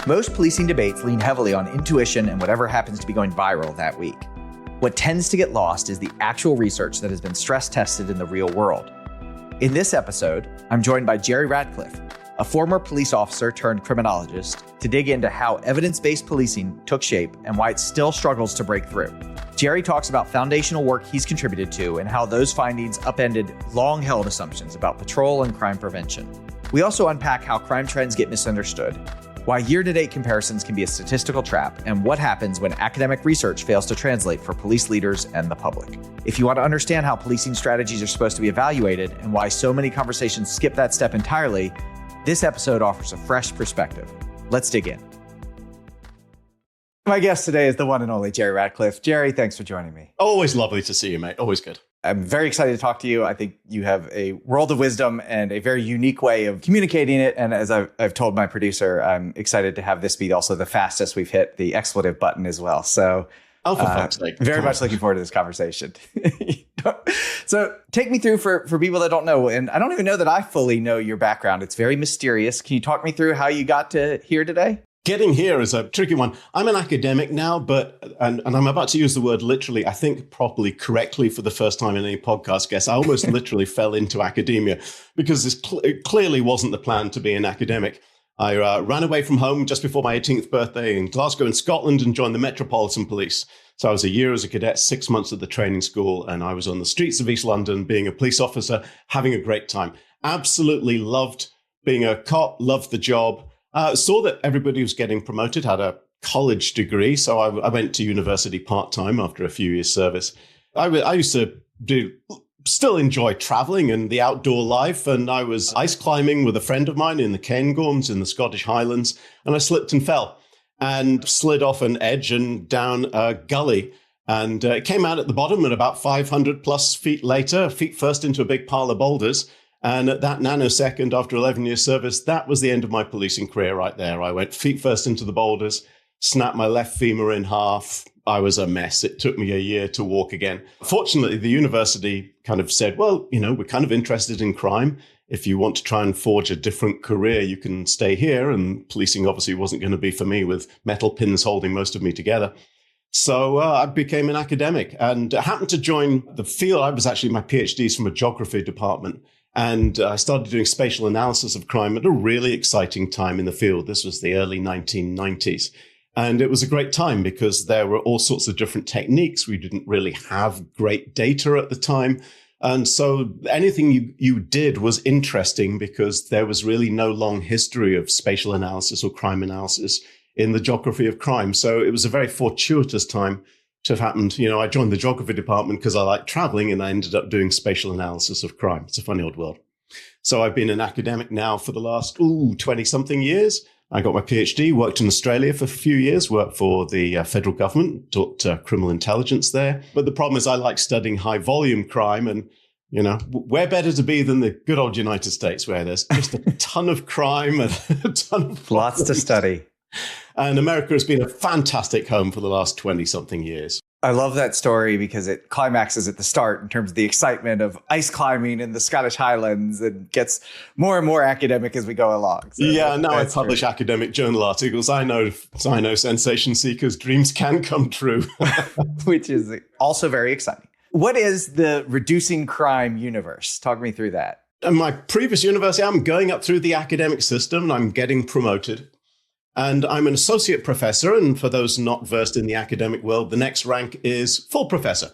Most policing debates lean heavily on intuition and whatever happens to be going viral that week. What tends to get lost is the actual research that has been stress tested in the real world. In this episode, I'm joined by Jerry Ratcliffe, a former police officer turned criminologist, to dig into how evidence-based policing took shape and why it still struggles to break through. Jerry talks about foundational work he's contributed to and how those findings upended long-held assumptions about patrol and crime prevention. We also unpack how crime trends get misunderstood, why year-to-date comparisons can be a statistical trap, and what happens when academic research fails to translate for police leaders and the public. If you want to understand how policing strategies are supposed to be evaluated and why so many conversations skip that step entirely, this episode offers a fresh perspective. Let's dig in. My guest today is the one and only Jerry Ratcliffe. Jerry, thanks for joining me. Always lovely to see you, mate. Always good. I'm very excited to talk to you. I think you have a world of wisdom and a very unique way of communicating it. And as I've told my producer, I'm excited to have this be also the fastest we've hit the expletive button as well. So for fuck's sake. Very much looking forward to this conversation. So take me through for people that don't know, and I don't even know that I fully know your background. It's very mysterious. Can you talk me through how you got to here today? Getting here is a tricky one. I'm an academic now, and I'm about to use the word literally, I think properly, correctly for the first time in any podcast guest. I almost literally fell into academia because it clearly wasn't the plan to be an academic. I ran away from home just before my 18th birthday in Glasgow in Scotland and joined the Metropolitan Police. So I was a year as a cadet, 6 months at the training school, and I was on the streets of East London being a police officer, having a great time. Absolutely loved being a cop, loved the job. Saw that everybody was getting promoted, had a college degree, so I went to university part-time after a few years' service. I used to still enjoy traveling and the outdoor life, and I was ice climbing with a friend of mine in the Cairngorms in the Scottish Highlands, and I slipped and fell and slid off an edge and down a gully. And it came out at the bottom, and about 500 plus feet later, feet first into a big pile of boulders. And at that nanosecond, after 11 years service, that was the end of my policing career right there. I went feet first into the boulders, snapped my left femur in half. I was a mess. It took me a year to walk again. Fortunately, the university kind of said, well, we're kind of interested in crime. If you want to try and forge a different career, you can stay here. And policing obviously wasn't going to be for me with metal pins holding most of me together. So I became an academic and happened to join the field. I was actually, my PhD is from a geography department. And I started doing spatial analysis of crime at a really exciting time in the field. This was the early 1990s. And it was a great time because there were all sorts of different techniques. We didn't really have great data at the time. And so anything you did was interesting because there was really no long history of spatial analysis or crime analysis in the geography of crime. So it was a very fortuitous time to have happened. I joined the geography department because I like traveling, and I ended up doing spatial analysis of crime. It's a funny old world. So I've been an academic now for the last 20-something years. I got my PhD, worked in Australia for a few years, worked for the federal government, taught criminal intelligence there. But the problem is I like studying high-volume crime, and where better to be than the good old United States, where there's just a ton of crime and a ton of problems. Lots to study. And America has been a fantastic home for the last 20-something years. I love that story because it climaxes at the start in terms of the excitement of ice climbing in the Scottish Highlands and gets more and more academic as we go along. So yeah, now I publish academic journal articles. I know sensation seekers' dreams can come true. Which is also very exciting. What is the reducing crime universe? Talk me through that. In my previous university, I'm going up through the academic system and I'm getting promoted. And I'm an associate professor. And for those not versed in the academic world, the next rank is full professor.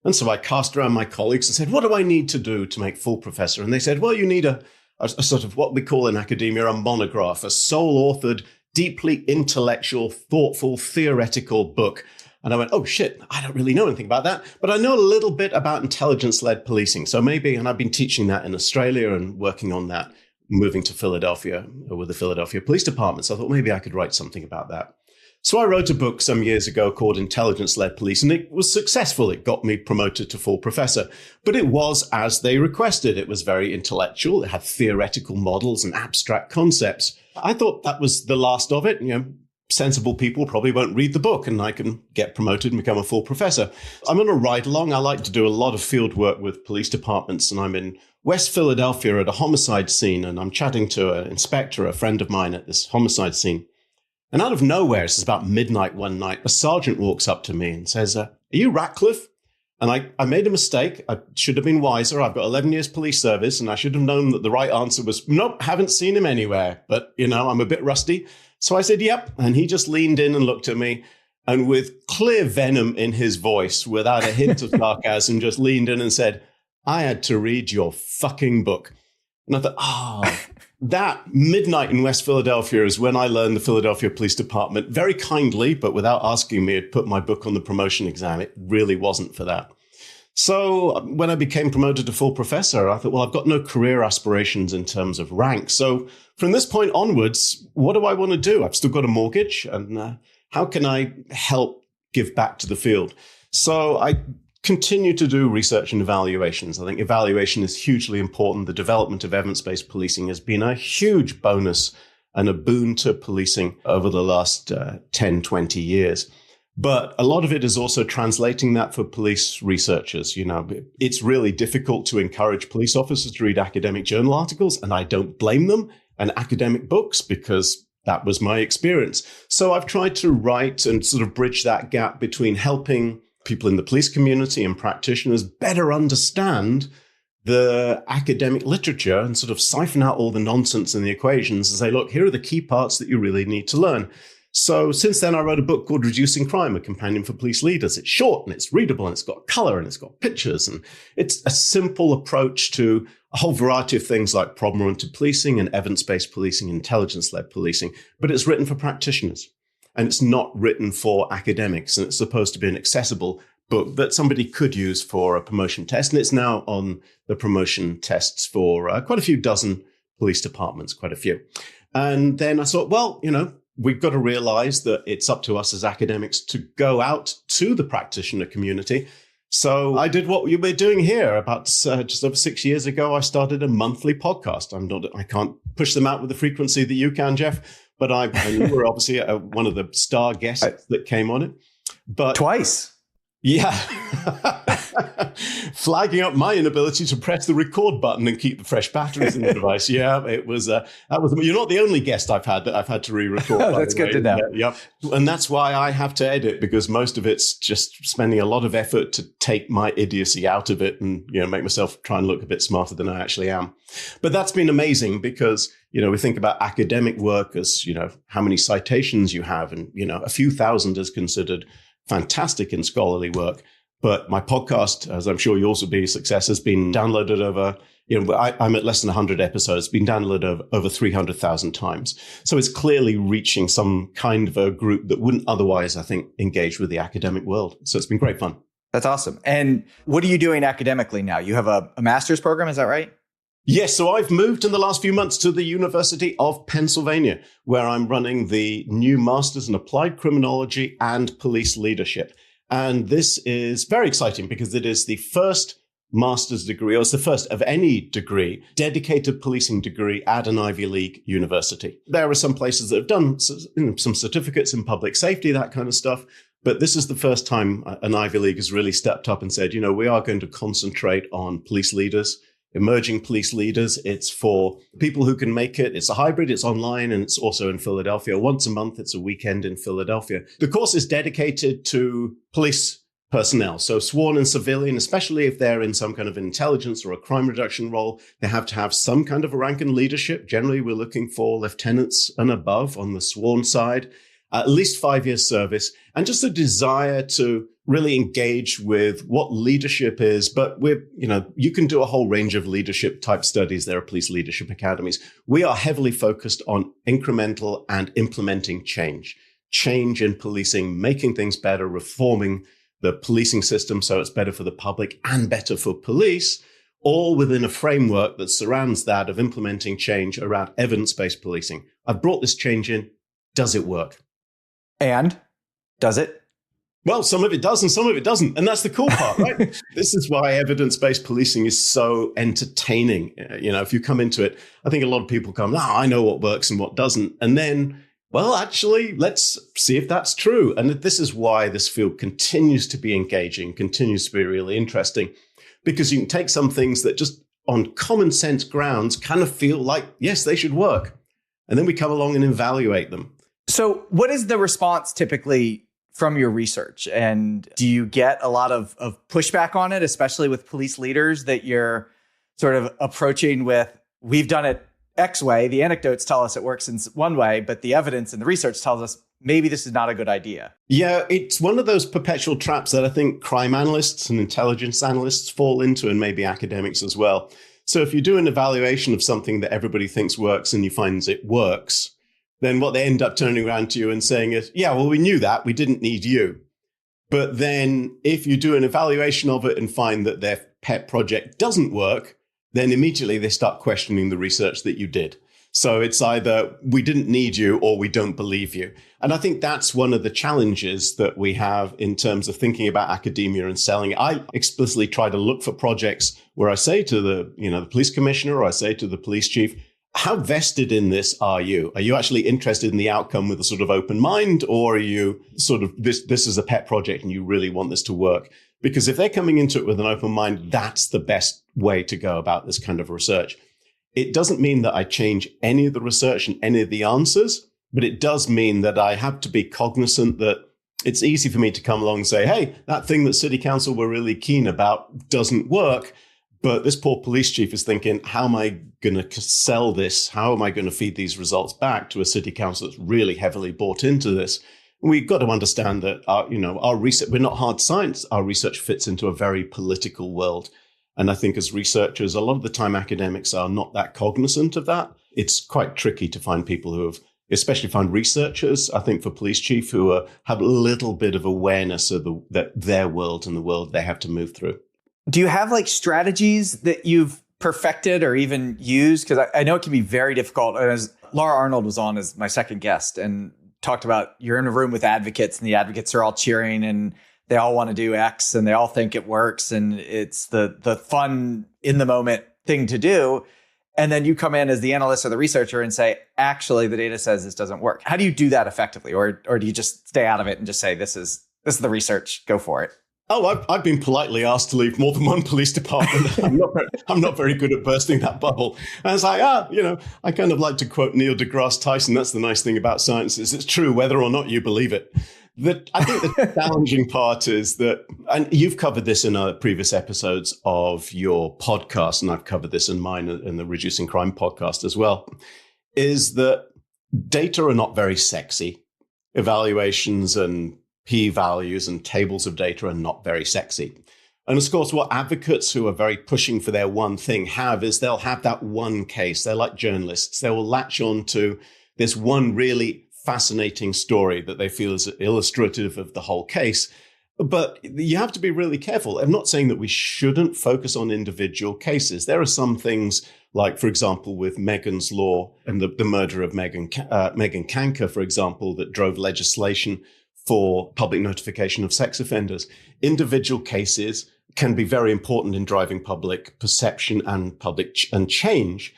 And so I cast around my colleagues and said, what do I need to do to make full professor? And they said, well, you need a sort of what we call in academia a monograph, a sole-authored, deeply intellectual, thoughtful, theoretical book. And I went, oh, shit, I don't really know anything about that. But I know a little bit about intelligence-led policing. So maybe, and I've been teaching that in Australia and working on that, moving to Philadelphia with the Philadelphia Police Department. So I thought maybe I could write something about that. So I wrote a book some years ago called Intelligence-Led Police, and it was successful. It got me promoted to full professor. But it was as they requested. It was very intellectual. It had theoretical models and abstract concepts. I thought that was the last of it. Sensible people probably won't read the book and I can get promoted and become a full professor. I'm on a ride along. I like to do a lot of field work with police departments, and I'm in West Philadelphia at a homicide scene, and I'm chatting to an inspector, a friend of mine at this homicide scene. And out of nowhere, it's about midnight one night, a sergeant walks up to me and says, are you Ratcliffe? And I made a mistake. I should have been wiser. I've got 11 years police service, and I should have known that the right answer was, nope, haven't seen him anywhere. But, I'm a bit rusty. So I said, yep. And he just leaned in and looked at me. And with clear venom in his voice, without a hint of sarcasm, just leaned in and said, I had to read your fucking book. And I thought, that midnight in West Philadelphia is when I learned the Philadelphia Police Department very kindly, but without asking me, had put my book on the promotion exam. It really wasn't for that. So when I became promoted to full professor, I thought, well, I've got no career aspirations in terms of rank. So from this point onwards, what do I want to do? I've still got a mortgage, and how can I help give back to the field? So I continue to do research and evaluations. I think evaluation is hugely important. The development of evidence-based policing has been a huge bonus and a boon to policing over the last 10, 20 years. But a lot of it is also translating that for police researchers. It's really difficult to encourage police officers to read academic journal articles, and I don't blame them, and academic books, because that was my experience. So I've tried to write and sort of bridge that gap between helping people in the police community and practitioners better understand the academic literature and sort of siphon out all the nonsense in the equations and say, look, here are the key parts that you really need to learn. So since then, I wrote a book called Reducing Crime, a companion for police leaders. It's short and it's readable and it's got color and it's got pictures. And it's a simple approach to a whole variety of things like problem-oriented policing and evidence-based policing, intelligence-led policing. But it's written for practitioners. And it's not written for academics, and it's supposed to be an accessible book that somebody could use for a promotion test. And it's now on the promotion tests for quite a few dozen police departments, quite a few. And then I thought, well, we've got to realize that it's up to us as academics to go out to the practitioner community. So I did what we're doing here. About just over 6 years ago, I started a monthly podcast. I can't push them out with the frequency that you can, Jeff. But you were obviously one of the star guests that came on it. But twice. Yeah. Flagging up my inability to press the record button and keep the fresh batteries in the device. Yeah, it was, you're not the only guest I've had that I've had to re-record. Oh, that's good to know. Yep. And that's why I have to edit, because most of it's just spending a lot of effort to take my idiocy out of it and, make myself try and look a bit smarter than I actually am. But that's been amazing because, we think about academic work as, how many citations you have, and, a few thousand is considered fantastic in scholarly work. But my podcast, as I'm sure yours will be a success, has been downloaded over, I'm at less than 100 episodes, been downloaded over 300,000 times. So it's clearly reaching some kind of a group that wouldn't otherwise, I think, engage with the academic world. So it's been great fun. That's awesome. And what are you doing academically now? You have a master's program, is that right? Yes, so I've moved in the last few months to the University of Pennsylvania, where I'm running the new Masters in Applied Criminology and Police Leadership. And this is very exciting because it is the first master's degree, or it's the first of any degree, dedicated policing degree at an Ivy League university. There are some places that have done some certificates in public safety, that kind of stuff. But this is the first time an Ivy League has really stepped up and said, we are going to concentrate on police leaders, emerging police leaders. It's for people who can make it. It's a hybrid. It's online, and it's also in Philadelphia. Once a month, it's a weekend in Philadelphia. The course is dedicated to police personnel, so sworn and civilian, especially if they're in some kind of intelligence or a crime reduction role. They have to have some kind of a rank in leadership. Generally, we're looking for lieutenants and above on the sworn side, at least 5 years service, and just a desire to really engage with what leadership is. But you can do a whole range of leadership type studies. There are police leadership academies. We are heavily focused on incremental and implementing change in policing, making things better, reforming the policing system so it's better for the public and better for police, all within a framework that surrounds that of implementing change around evidence-based policing. I've brought this change in. Does it work? And does it? Well, some of it does and some of it doesn't. And that's the cool part, right? This is why evidence-based policing is so entertaining. If you come into it, I think a lot of people come, I know what works and what doesn't. And then, well, actually, let's see if that's true. And this is why this field continues to be engaging, continues to be really interesting, because you can take some things that just on common sense grounds kind of feel like, yes, they should work. And then we come along and evaluate them. So what is the response typically from your research? And do you get a lot of pushback on it, especially with police leaders that you're sort of approaching with, we've done it X way, the anecdotes tell us it works in one way, but the evidence and the research tells us maybe this is not a good idea? Yeah, it's one of those perpetual traps that I think crime analysts and intelligence analysts fall into, and maybe academics as well. So if you do an evaluation of something that everybody thinks works and you find it works, then what they end up turning around to you and saying is, yeah, well, we knew that, we didn't need you. But then if you do an evaluation of it and find that their pet project doesn't work, then immediately they start questioning the research that you did. So it's either we didn't need you or we don't believe you. And I think that's one of the challenges that we have in terms of thinking about academia and selling it. I explicitly try to look for projects where I say to the police commissioner, or I say to the police chief, how vested in this are you? Are you actually interested in the outcome with a sort of open mind, or are you sort of this is a pet project and you really want this to work? Because if they're coming into it with an open mind, that's the best way to go about this kind of research. It doesn't mean that I change any of the research and any of the answers, but it does mean that I have to be cognizant that it's easy for me to come along and say, hey, that thing that City Council were really keen about doesn't work. But this poor police chief is thinking, how am I going to sell this? How am I going to feed these results back to a city council that's really heavily bought into this? We've got to understand that our research, we're not hard science. Our research fits into a very political world. And I think as researchers, a lot of the time academics are not that cognizant of that. It's quite tricky to find people who have, especially find researchers, I think for police chief, who have a little bit of awareness of that their world and the world they have to move through. Do you have like strategies that you've perfected or even used? Because I know it can be very difficult. As Laura Arnold was on as my second guest and talked about, you're in a room with advocates and the advocates are all cheering and they all want to do X and they all think it works and it's the fun in the moment thing to do. And then you come in as the analyst or the researcher and say, actually, the data says this doesn't work. How do you do that effectively? Or do you just stay out of it and just say, this is the research, go for it? Oh, I've been politely asked to leave more than one police department. I'm not very good at bursting that bubble. And it's like, I kind of like to quote Neil deGrasse Tyson. That's the nice thing about science, is it's true whether or not you believe it. I think the challenging part is that, and you've covered this in previous episodes of your podcast, and I've covered this in mine in the Reducing Crime podcast as well, is that data are not very sexy. Evaluations and p-values and tables of data are not very sexy. And of course, what advocates who are very pushing for their one thing have is they'll have that one case. They're like journalists. They will latch on to this one really fascinating story that they feel is illustrative of the whole case. But you have to be really careful. I'm not saying that we shouldn't focus on individual cases. There are some things like, for example, with Megan's Law and the murder of Megan Canker, for example, that drove legislation for public notification of sex offenders. Individual cases can be very important in driving public perception and change,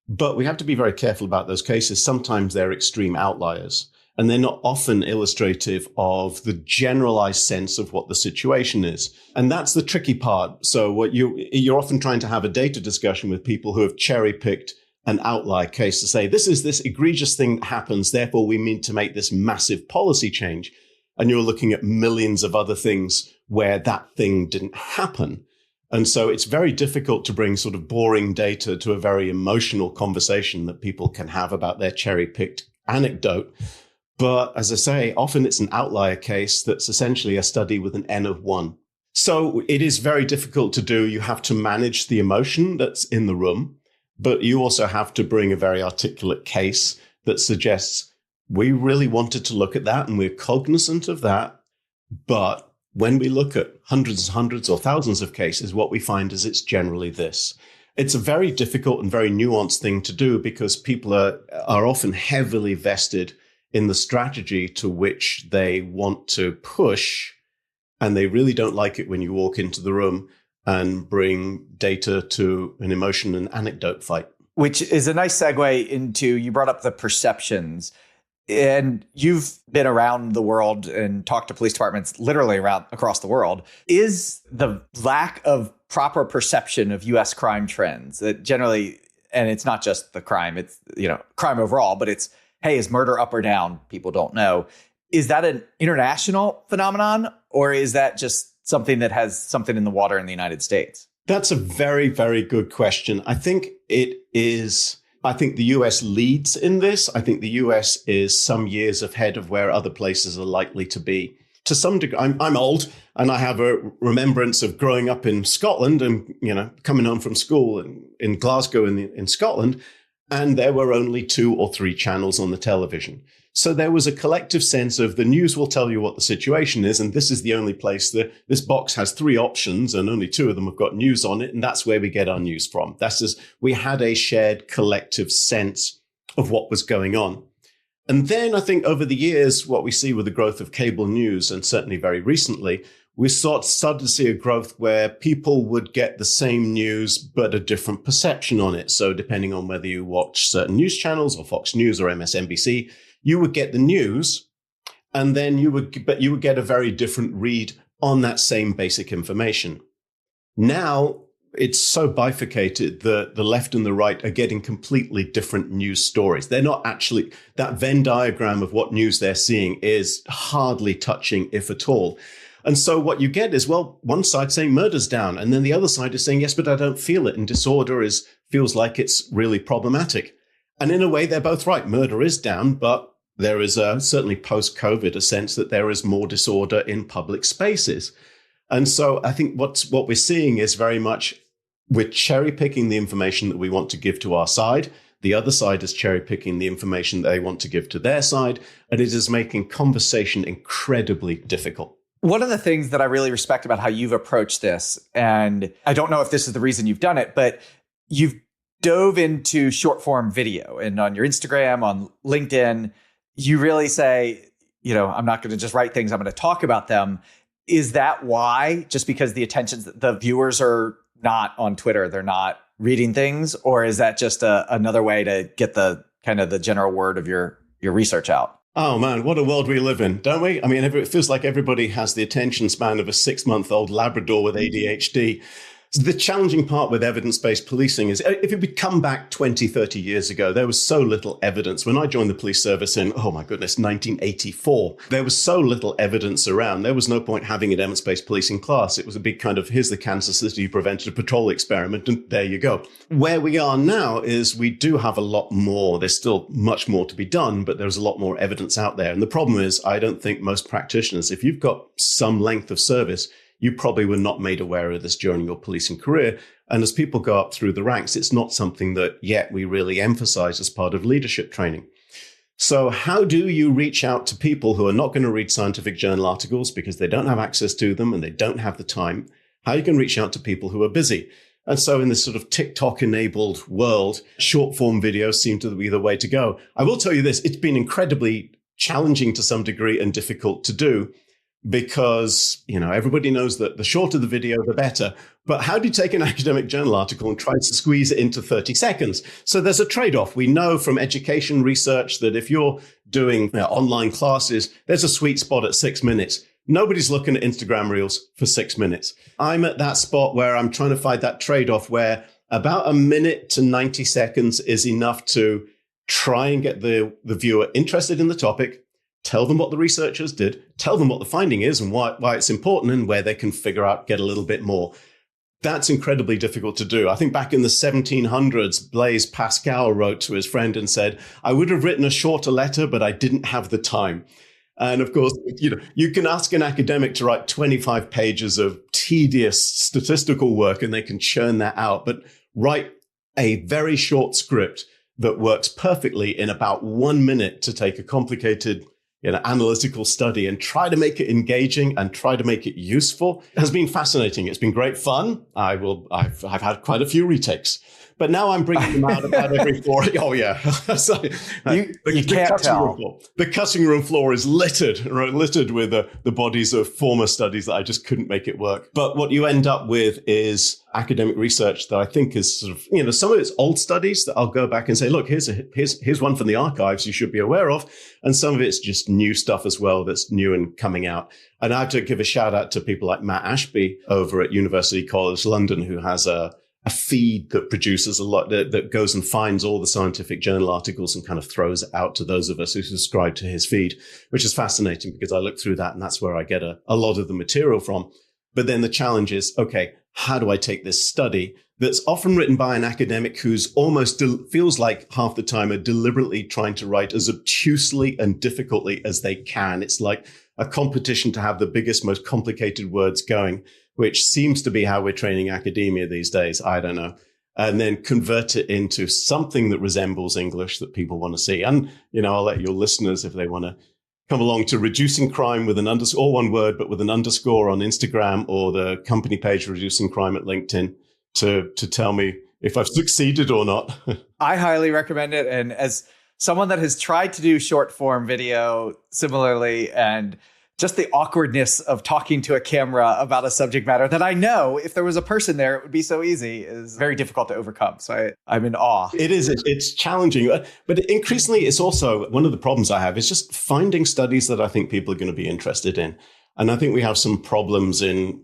but we have to be very careful about those cases. Sometimes they're extreme outliers, and they're not often illustrative of the generalized sense of what the situation is. And that's the tricky part. So what you're often trying to have a data discussion with people who have cherry-picked an outlier case to say, this is this egregious thing that happens, therefore we need to make this massive policy change. And you're looking at millions of other things where that thing didn't happen. And so it's very difficult to bring sort of boring data to a very emotional conversation that people can have about their cherry-picked anecdote. But as I say, often it's an outlier case that's essentially a study with an N of 1. So it is very difficult to do. You have to manage the emotion that's in the room, but you also have to bring a very articulate case that suggests, we really wanted to look at that and we're cognizant of that. But when we look at hundreds or thousands of cases, what we find is it's generally this. It's a very difficult and very nuanced thing to do because people are often heavily vested in the strategy to which they want to push. And they really don't like it when you walk into the room and bring data to an emotion and anecdote fight. Which is a nice segue into, you brought up the perceptions. And you've been around the world and talked to police departments literally across the world. Is the lack of proper perception of U.S. crime trends that generally, and it's not just the crime, it's crime overall, but it's hey, is murder up or down? People don't know. Is that an international phenomenon, or is that just something that has something in the water in the United States? That's a very, very good question. I think it is. I think the US leads in this. I think the US is some years ahead of where other places are likely to be. To some degree, I'm old, and I have a remembrance of growing up in Scotland and, coming home from school in Glasgow in Scotland, and there were only 2 or 3 channels on the television. So there was a collective sense of the news will tell you what the situation is, and this is the only place that this box has 3 options, and only 2 of them have got news on it, and that's where we get our news from. We had a shared collective sense of what was going on. And then I think over the years, what we see with the growth of cable news, and certainly very recently, we started to see a growth where people would get the same news, but a different perception on it. So depending on whether you watch certain news channels or Fox News or MSNBC, you would get the news, and then you would get a very different read on that same basic information. Now, it's so bifurcated that the left and the right are getting completely different news stories. They're not actually, that Venn diagram of what news they're seeing is hardly touching, if at all. And so what you get is, well, one side saying murder's down, and then the other side is saying, yes, but I don't feel it, and disorder feels like it's really problematic. And in a way, they're both right. Murder is down, but there is certainly post-COVID a sense that there is more disorder in public spaces. And so I think what we're seeing is very much we're cherry-picking the information that we want to give to our side. The other side is cherry-picking the information that they want to give to their side. And it is making conversation incredibly difficult. One of the things that I really respect about how you've approached this, and I don't know if this is the reason you've done it, but you've dove into short form video, and on your Instagram, on LinkedIn, you really say, I'm not going to just write things, I'm going to talk about them. Is that why? Just because the viewers are not on Twitter, they're not reading things, or is that just another way to get the kind of the general word of your research out? Oh man, what a world we live in, don't we? I mean, it feels like everybody has the attention span of a 6-month-old Labrador with ADHD. The challenging part with evidence-based policing is if you come back 20, 30 years ago, there was so little evidence. When I joined the police service in, 1984, there was so little evidence around. There was no point having an evidence-based policing class. It was a big kind of, here's the Kansas City Preventive Patrol experiment, and there you go. Where we are now is we do have a lot more. There's still much more to be done, but there's a lot more evidence out there. And the problem is, I don't think most practitioners, if you've got some length of service, you probably were not made aware of this during your policing career. And as people go up through the ranks, it's not something that yet we really emphasize as part of leadership training. So how do you reach out to people who are not going to read scientific journal articles because they don't have access to them and they don't have the time? How you can reach out to people who are busy? And so in this sort of TikTok-enabled world, short-form videos seem to be the way to go. I will tell you this, it's been incredibly challenging to some degree and difficult to do, because, everybody knows that the shorter the video, the better. But how do you take an academic journal article and try to squeeze it into 30 seconds? So there's a trade-off. We know from education research that if you're doing online classes, there's a sweet spot at 6 minutes. Nobody's looking at Instagram Reels for 6 minutes. I'm at that spot where I'm trying to find that trade-off where about 1 minute to 90 seconds is enough to try and get the viewer interested in the topic, tell them what the researchers did, tell them what the finding is and why it's important, and where they can get a little bit more. That's incredibly difficult to do. I think back in the 1700s, Blaise Pascal wrote to his friend and said, I would have written a shorter letter, but I didn't have the time. And of course, you can ask an academic to write 25 pages of tedious statistical work and they can churn that out, but write a very short script that works perfectly in about 1 minute to take a complicated analytical study and try to make it engaging and try to make it useful has been fascinating. It's been great fun. I've had quite a few retakes, but now I'm bringing them out about every 4. Oh yeah, so, you can't tell. The cutting room floor is littered with the bodies of former studies that I just couldn't make it work. But what you end up with is academic research that I think is sort of, some of it's old studies that I'll go back and say, look, here's one from the archives you should be aware of. And some of it's just new stuff as well that's new and coming out. And I have to give a shout out to people like Matt Ashby over at University College London, who has a a feed that produces a lot, that goes and finds all the scientific journal articles and kind of throws it out to those of us who subscribe to his feed, which is fascinating because I look through that and that's where I get a lot of the material from. But then the challenge is, okay, how do I take this study that's often written by an academic who's almost feels like half the time are deliberately trying to write as obtusely and difficultly as they can. It's like a competition to have the biggest, most complicated words going, which seems to be how we're training academia these days. I don't know. And then convert it into something that resembles English that people want to see. And, I'll let your listeners, if they want to come along to Reducing Crime with an underscore, all one word, but with an underscore on Instagram, or the company page Reducing Crime at LinkedIn to tell me if I've succeeded or not. I highly recommend it. And as someone that has tried to do short form video similarly, and just the awkwardness of talking to a camera about a subject matter that I know if there was a person there, it would be so easy, is very difficult to overcome. So I'm in awe. It is. It's challenging. But increasingly, it's also one of the problems I have is just finding studies that I think people are going to be interested in. And I think we have some problems in,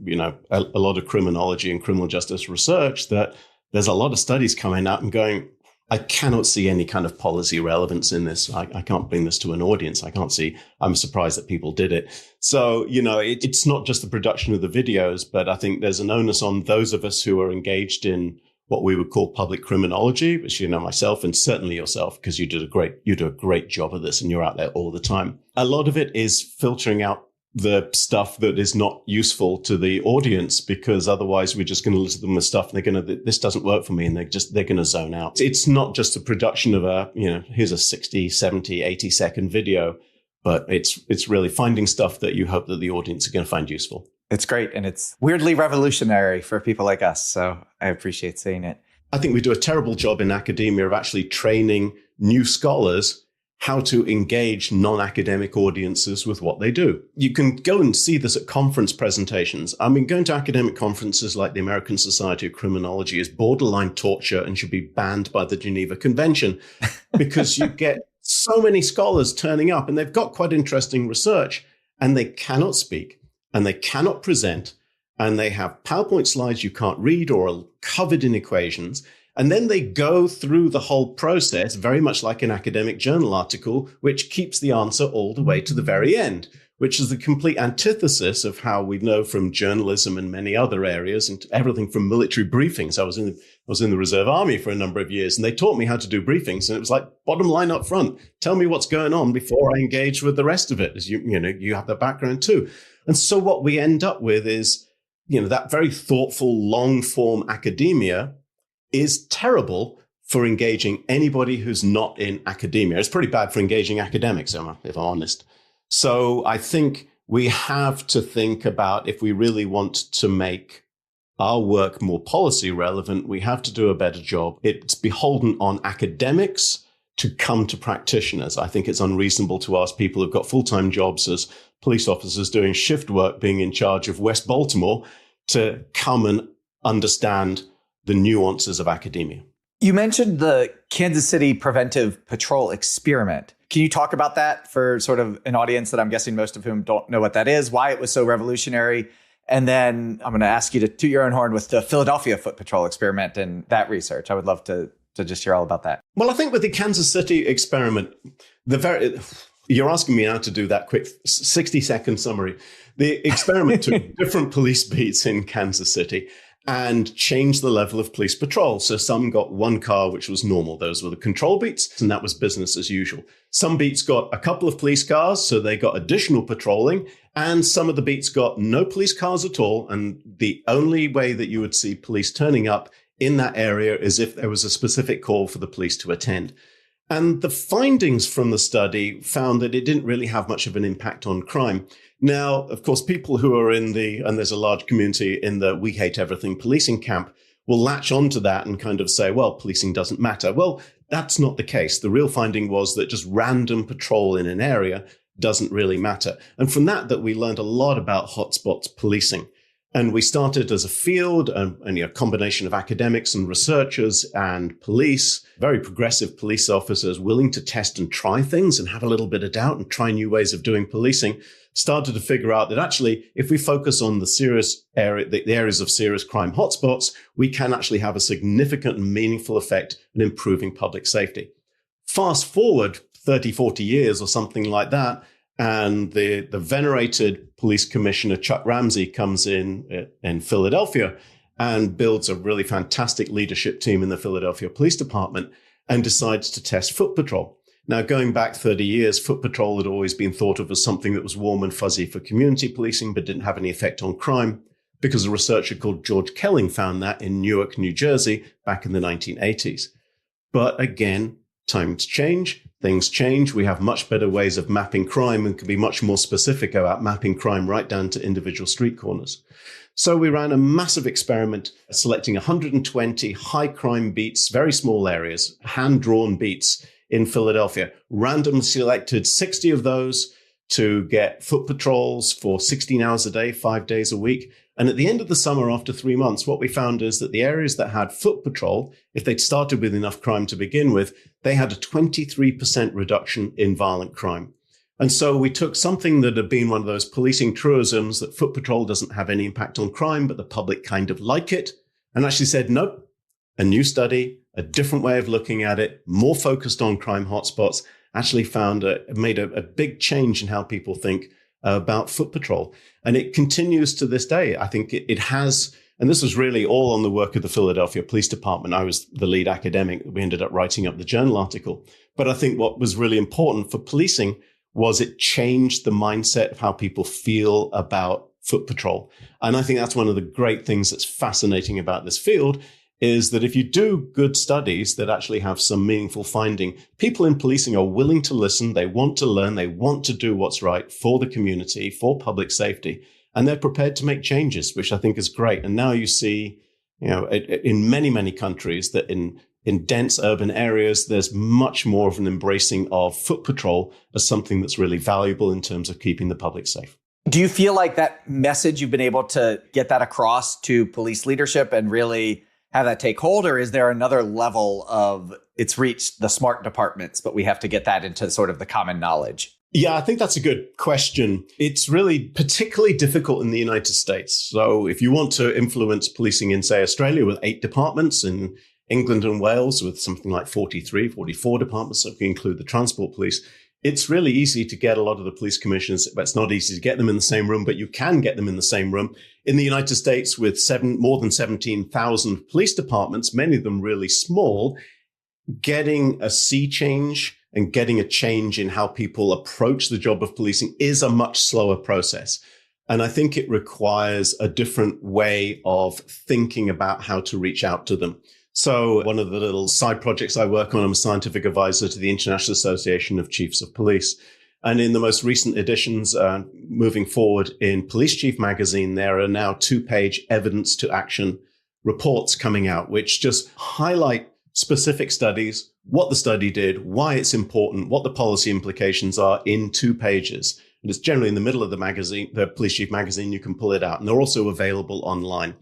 a lot of criminology and criminal justice research that there's a lot of studies coming out and going, I cannot see any kind of policy relevance in this. I can't bring this to an audience. I'm surprised that people did it. So, it's not just the production of the videos, but I think there's an onus on those of us who are engaged in what we would call public criminology, which, myself and certainly yourself, because you do a great job of this and you're out there all the time. A lot of it is filtering out the stuff that is not useful to the audience, because otherwise we're just going to listen to them with stuff and this doesn't work for me, and they're going to zone out. It's not just the production of here's a 60, 70, 80 second video, but it's really finding stuff that you hope that the audience are going to find useful. It's great. And it's weirdly revolutionary for people like us. So I appreciate seeing it. I think we do a terrible job in academia of actually training new scholars how to engage non-academic audiences with what they do. You can go and see this at conference presentations. I mean, going to academic conferences like the American Society of Criminology is borderline torture and should be banned by the Geneva Convention, because you get so many scholars turning up and they've got quite interesting research and they cannot speak and they cannot present, and they have PowerPoint slides you can't read or are covered in equations. And then they go through the whole process, very much like an academic journal article, which keeps the answer all the way to the very end, which is the complete antithesis of how we know from journalism and many other areas, and everything from military briefings. I was in the Reserve Army for a number of years, and they taught me how to do briefings. And it was like, bottom line up front, tell me what's going on before I engage with the rest of it, as you have that background too. And so what we end up with is, that very thoughtful, long form academia is terrible for engaging anybody who's not in academia. It's pretty bad for engaging academics, if I'm honest. So I think we have to think about, if we really want to make our work more policy relevant, we have to do a better job. It's beholden on academics to come to practitioners. I think it's unreasonable to ask people who've got full-time jobs as police officers doing shift work, being in charge of West Baltimore, to come and understand the nuances of academia. You mentioned the Kansas City Preventive Patrol experiment. Can you talk about that for sort of an audience that I'm guessing most of whom don't know what that is, why it was so revolutionary? And then I'm going to ask you to toot your own horn with the Philadelphia Foot Patrol experiment and that research. I would love to just hear all about that. Well, I think with the Kansas City experiment, you're asking me now to do that quick 60-second summary. The experiment took different police beats in Kansas City and changed the level of police patrol. So some got one car, which was normal. Those were the control beats, and that was business as usual. Some beats got a couple of police cars, so they got additional patrolling. And some of the beats got no police cars at all. And the only way that you would see police turning up in that area is if there was a specific call for the police to attend. And the findings from the study found that it didn't really have much of an impact on crime. Now, of course, people who are and there's a large community in the we hate everything policing camp will latch onto that and kind of say, well, policing doesn't matter. Well, that's not the case. The real finding was that just random patrol in an area doesn't really matter. And from that we learned a lot about hotspots policing. And we started as a field, and a combination of academics and researchers and police, very progressive police officers willing to test and try things and have a little bit of doubt and try new ways of doing policing, started to figure out that actually, if we focus on the areas of serious crime hotspots, we can actually have a significant and meaningful effect in improving public safety. Fast forward 30, 40 years or something like that, and the venerated police commissioner, Chuck Ramsey, comes in Philadelphia and builds a really fantastic leadership team in the Philadelphia Police Department and decides to test foot patrol. Now, going back 30 years, foot patrol had always been thought of as something that was warm and fuzzy for community policing, but didn't have any effect on crime, because a researcher called George Kelling found that in Newark, New Jersey, back in the 1980s. But again, times change, things change. We have much better ways of mapping crime and can be much more specific about mapping crime right down to individual street corners. So we ran a massive experiment selecting 120 high crime beats, very small areas, hand-drawn beats in Philadelphia, randomly selected 60 of those to get foot patrols for 16 hours a day, 5 days a week. And at the end of the summer, after 3 months, what we found is that the areas that had foot patrol, if they'd started with enough crime to begin with, they had a 23% reduction in violent crime. And so we took something that had been one of those policing truisms that foot patrol doesn't have any impact on crime, but the public kind of like it, and actually said, nope, a new study, a different way of looking at it, more focused on crime hotspots, actually made a big change in how people think about foot patrol. And it continues to this day. I think it has, and this was really all on the work of the Philadelphia Police Department. I was the lead academic. We ended up writing up the journal article. But I think what was really important for policing was it changed the mindset of how people feel about foot patrol. And I think that's one of the great things that's fascinating about this field, is that if you do good studies that actually have some meaningful finding, people in policing are willing to listen, they want to learn, they want to do what's right for the community, for public safety, and they're prepared to make changes, which I think is great. And now you see, in many, many countries that in dense urban areas, there's much more of an embracing of foot patrol as something that's really valuable in terms of keeping the public safe. Do you feel like that message, you've been able to get that across to police leadership and really have that take hold, or is there another level of it's reached the smart departments, but we have to get that into sort of the common knowledge? Yeah, I think that's a good question. It's really particularly difficult in the United States. So if you want to influence policing in, say, Australia with 8 departments, in England and Wales with something like 43, 44 departments, so if you include the transport police, it's really easy to get a lot of the police commissioners, but it's not easy to get them in the same room, but you can get them in the same room. In the United States, with more than 17,000 police departments, many of them really small, getting a sea change and getting a change in how people approach the job of policing is a much slower process. And I think it requires a different way of thinking about how to reach out to them. So one of the little side projects I work on, I'm a scientific advisor to the International Association of Chiefs of Police. And in the most recent editions, moving forward in Police Chief magazine, there are now 2-page evidence to action reports coming out, which just highlight specific studies, what the study did, why it's important, what the policy implications are in 2 pages. And it's generally in the middle of the magazine, the Police Chief magazine, you can pull it out. And they're also available online.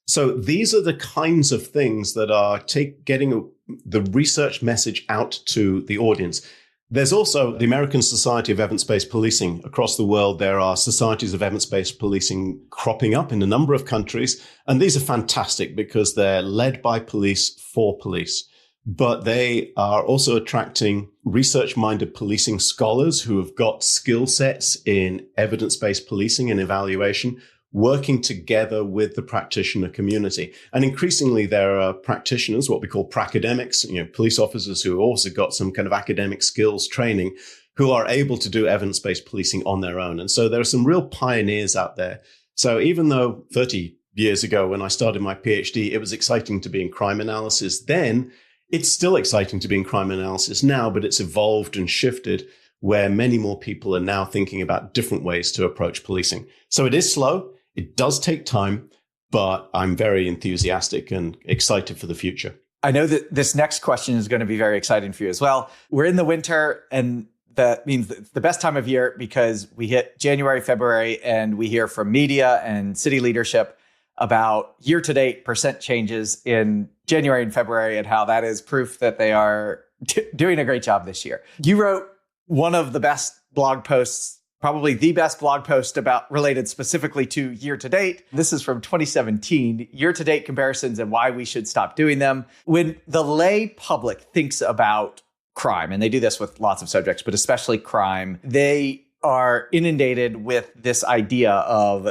So these are the kinds of things that are getting the research message out to the audience. There's also the American Society of Evidence-Based Policing. Across the world, there are societies of evidence-based policing cropping up in a number of countries. And these are fantastic because they're led by police for police. But they are also attracting research-minded policing scholars who have got skill sets in evidence-based policing and evaluation, working together with the practitioner community. And increasingly, there are practitioners, what we call pracademics, police officers who also got some kind of academic skills training, who are able to do evidence-based policing on their own. And so there are some real pioneers out there. So even though 30 years ago, when I started my PhD, it was exciting to be in crime analysis then, it's still exciting to be in crime analysis now, but it's evolved and shifted where many more people are now thinking about different ways to approach policing. So it is slow. It does take time, but I'm very enthusiastic and excited for the future. I know that this next question is going to be very exciting for you as well. We're in the winter, and that means it's the best time of year because we hit January, February, and we hear from media and city leadership about year-to-date percent changes in January and February and how that is proof that they are doing a great job this year. You wrote one of the best blog posts, probably the best blog post about related specifically to year-to-date. This is from 2017, year-to-date comparisons and why we should stop doing them. When the lay public thinks about crime, and they do this with lots of subjects, but especially crime, they are inundated with this idea of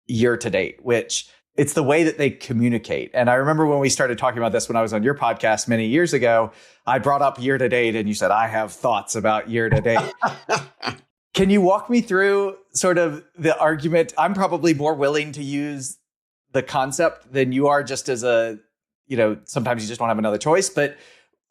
year-to-date, which it's the way that they communicate. And I remember when we started talking about this when I was on your podcast many years ago, I brought up year-to-date and you said, I have thoughts about year-to-date. Can you walk me through sort of the argument? I'm probably more willing to use the concept than you are, just as a, sometimes you just don't have another choice. But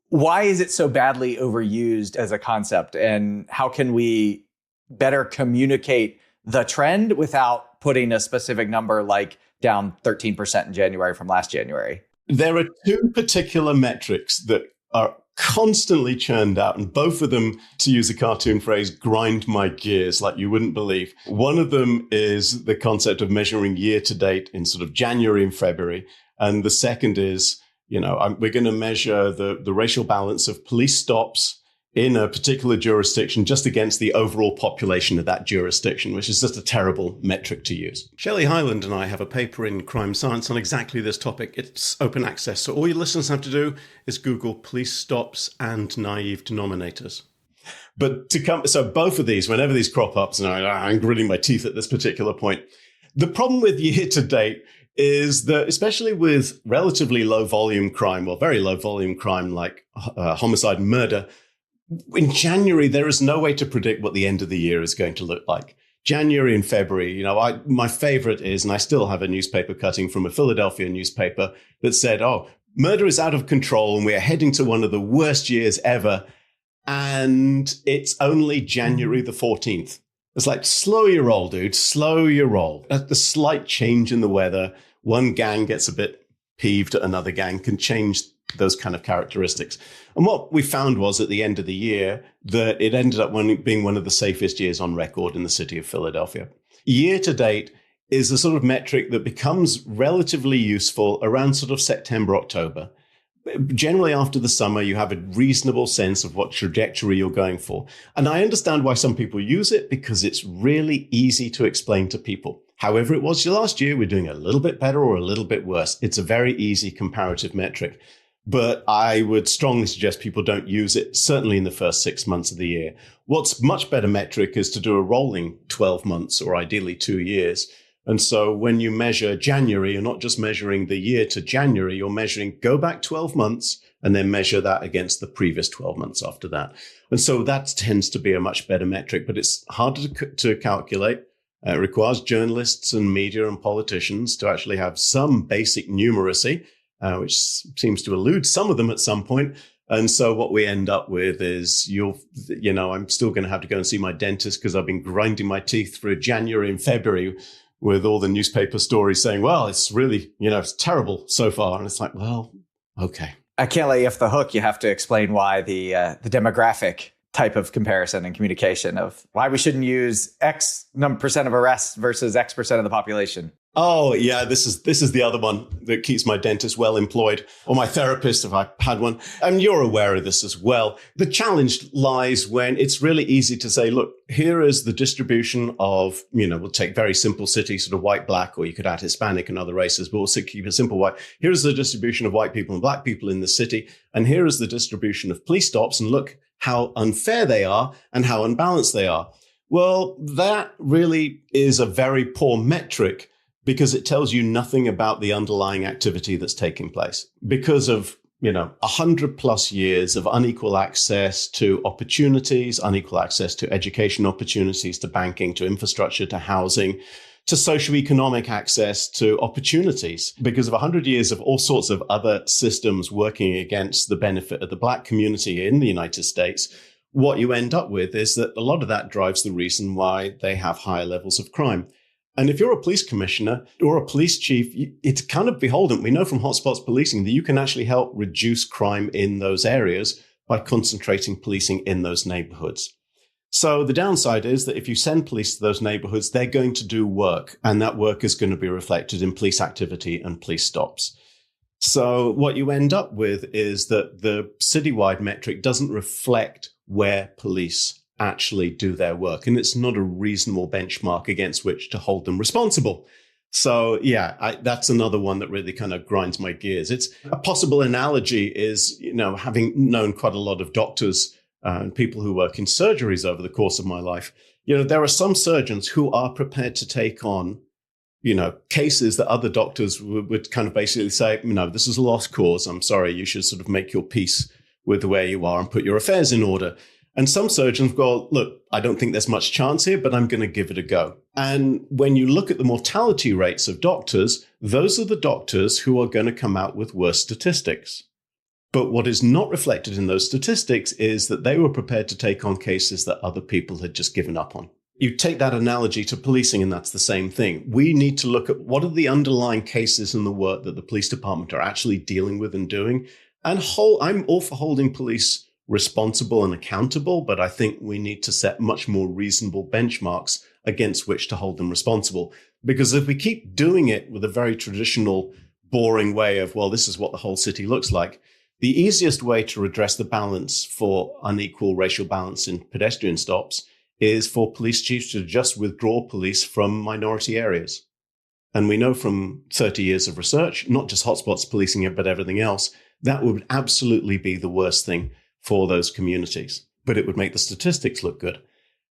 why is it so badly overused as a concept? And how can we better communicate the trend without putting a specific number like down 13% in January from last January? There are two particular metrics that are constantly churned out, and both of them, to use a cartoon phrase, grind my gears like you wouldn't believe. One of them is the concept of measuring year to date in sort of January and February. And the second is, we're going to measure the racial balance of police stops in a particular jurisdiction just against the overall population of that jurisdiction, which is just a terrible metric to use. Shelley Hyland and I have a paper in Crime Science on exactly this topic. It's open access, so all your listeners have to do is Google police stops and naive denominators. But so both of these, whenever these crop up, and I'm gritting my teeth at this particular point, the problem with year to date is that, especially with relatively low volume crime, or very low volume crime like homicide and murder, in January, there is no way to predict what the end of the year is going to look like. January and February, my favorite is, and I still have a newspaper cutting from a Philadelphia newspaper that said, murder is out of control and we are heading to one of the worst years ever. And it's only January the 14th. It's like, slow your roll, dude, slow your roll. The slight change in the weather, one gang gets a bit peeved at another gang, can change those kind of characteristics. And what we found was at the end of the year that it ended up being one of the safest years on record in the city of Philadelphia. Year to date is a sort of metric that becomes relatively useful around sort of September, October. Generally after the summer, you have a reasonable sense of what trajectory you're going for. And I understand why some people use it, because it's really easy to explain to people. However it was last year, we're doing a little bit better or a little bit worse. It's a very easy comparative metric. But I would strongly suggest people don't use it, certainly in the first 6 months of the year. What's much better metric is to do a rolling 12 months or ideally 2 years. And so when you measure January, you're not just measuring the year to January, you're measuring go back 12 months and then measure that against the previous 12 months after that. And so that tends to be a much better metric, but it's harder to calculate. It requires journalists and media and politicians to actually have some basic numeracy, which seems to elude some of them at some point. And so what we end up with is I'm still going to have to go and see my dentist because I've been grinding my teeth through January and February with all the newspaper stories saying, well, it's really, it's terrible so far. And it's like, well, okay. I can't let you off the hook. You have to explain why the demographic type of comparison and communication of why we shouldn't use X percent of arrests versus X percent of the population. Oh, yeah, this is the other one that keeps my dentist well employed, or my therapist if I had one. And you're aware of this as well. The challenge lies when it's really easy to say, look, here is the distribution of, we'll take very simple cities, sort of white, black, or you could add Hispanic and other races, but we'll keep it simple white. Here's the distribution of white people and black people in the city. And here is the distribution of police stops. And look how unfair they are and how unbalanced they are. Well, that really is a very poor metric, because it tells you nothing about the underlying activity that's taking place. Because of, 100 plus years of unequal access to opportunities, unequal access to education opportunities, to banking, to infrastructure, to housing, to socioeconomic access to opportunities. Because of 100 years of all sorts of other systems working against the benefit of the black community in the United States, what you end up with is that a lot of that drives the reason why they have higher levels of crime. And if you're a police commissioner or a police chief, it's kind of beholden. We know from hotspots policing that you can actually help reduce crime in those areas by concentrating policing in those neighborhoods. So the downside is that if you send police to those neighborhoods, they're going to do work, and that work is going to be reflected in police activity and police stops. So what you end up with is that the citywide metric doesn't reflect where police actually do their work, and it's not a reasonable benchmark against which to hold them responsible. So yeah, that's another one that really kind of grinds my gears. It's a possible analogy is, having known quite a lot of doctors and people who work in surgeries over the course of my life, there are some surgeons who are prepared to take on, cases that other doctors would kind of basically say, this is a lost cause. I'm sorry, you should sort of make your peace with where you are and put your affairs in order. And some surgeons go, look, I don't think there's much chance here, but I'm going to give it a go. And when you look at the mortality rates of doctors, those are the doctors who are going to come out with worse statistics. But what is not reflected in those statistics is that they were prepared to take on cases that other people had just given up on. You take that analogy to policing, and that's the same thing. We need to look at what are the underlying cases in the work that the police department are actually dealing with and doing. And I'm all for holding police responsible and accountable, but I think we need to set much more reasonable benchmarks against which to hold them responsible. Because if we keep doing it with a very traditional, boring way of, well, this is what the whole city looks like, the easiest way to redress the balance for unequal racial balance in pedestrian stops is for police chiefs to just withdraw police from minority areas. And we know from 30 years of research, not just hotspots policing it, but everything else, that would absolutely be the worst thing for those communities, but it would make the statistics look good.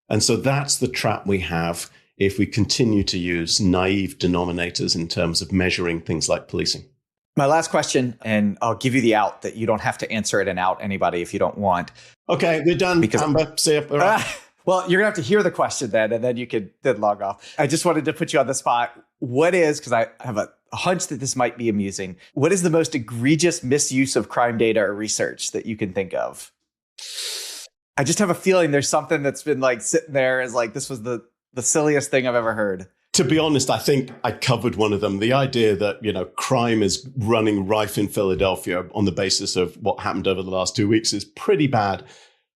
And so that's the trap we have if we continue to use naive denominators in terms of measuring things like policing. My last question, and I'll give you the out that you don't have to answer it and out anybody if you don't want. Okay, we're done. Amber, see you. Well, you're going to have to hear the question then, and then you could then log off. I just wanted to put you on the spot. What is, because I have a hunch that this might be amusing, what is the most egregious misuse of crime data or research that you can think of? I just have a feeling there's something that's been like sitting there as like, this was the silliest thing I've ever heard. To be honest, I think I covered one of them. The idea that, crime is running rife in Philadelphia on the basis of what happened over the last 2 weeks is pretty bad.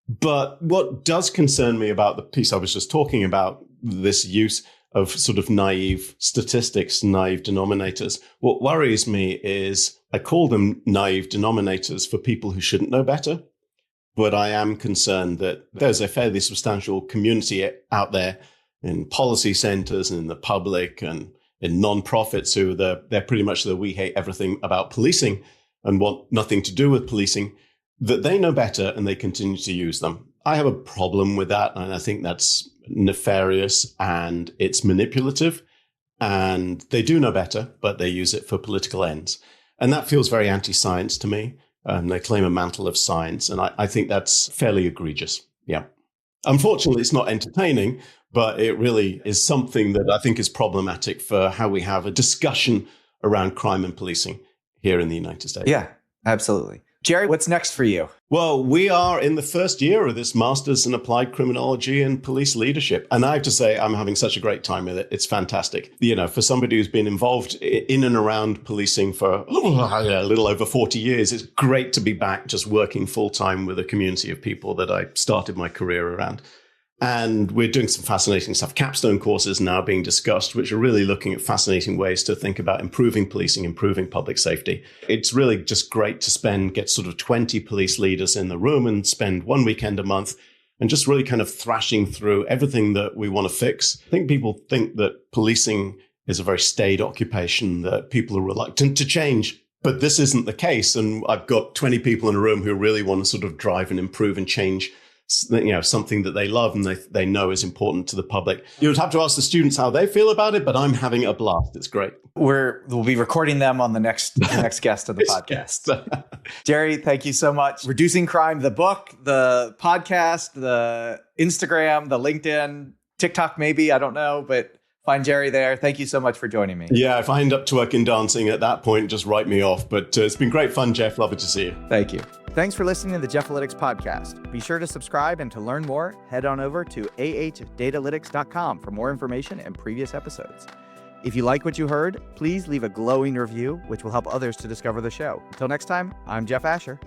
But what does concern me about the piece I was just talking about, this use of sort of naive statistics, naive denominators, what worries me is I call them naive denominators for people who shouldn't know better. But I am concerned that there's a fairly substantial community out there in policy centers and in the public and in nonprofits who they're pretty much the we hate everything about policing and want nothing to do with policing, that they know better and they continue to use them. I have a problem with that, and I think that's nefarious and it's manipulative, and they do know better, but they use it for political ends. And that feels very anti-science to me. They claim a mantle of science, and I think that's fairly egregious. Yeah. Unfortunately, it's not entertaining, but it really is something that I think is problematic for how we have a discussion around crime and policing here in the United States. Yeah, absolutely. Jerry, what's next for you? Well, we are in the first year of this Master's in Applied Criminology and Police Leadership. And I have to say, I'm having such a great time with it. It's fantastic. For somebody who's been involved in and around policing for a little over 40 years, it's great to be back just working full time with a community of people that I started my career around. And we're doing some fascinating stuff. Capstone courses now being discussed, which are really looking at fascinating ways to think about improving policing, improving public safety. It's really just great to get sort of 20 police leaders in the room and spend one weekend a month and just really kind of thrashing through everything that we want to fix. I think people think that policing is a very staid occupation, that people are reluctant to change. But this isn't the case. And I've got 20 people in a room who really want to sort of drive and improve and change something that they love and they know is important to the public. You would have to ask the students how they feel about it, but I'm having a blast. It's great. We'll be recording them on the next guest of the podcast. Jerry, thank you so much. Reducing Crime, the book, the podcast, the Instagram, the LinkedIn, TikTok maybe, I don't know, but find Jerry there. Thank you so much for joining me. Yeah, if I end up twerking dancing at that point, just write me off. But it's been great fun, Jeff. Lovely to see you. Thank you. Thanks for listening to the Jeff-alytics podcast. Be sure to subscribe, and to learn more, head on over to ahdatalytics.com for more information and previous episodes. If you like what you heard, please leave a glowing review, which will help others to discover the show. Until next time, I'm Jeff Asher.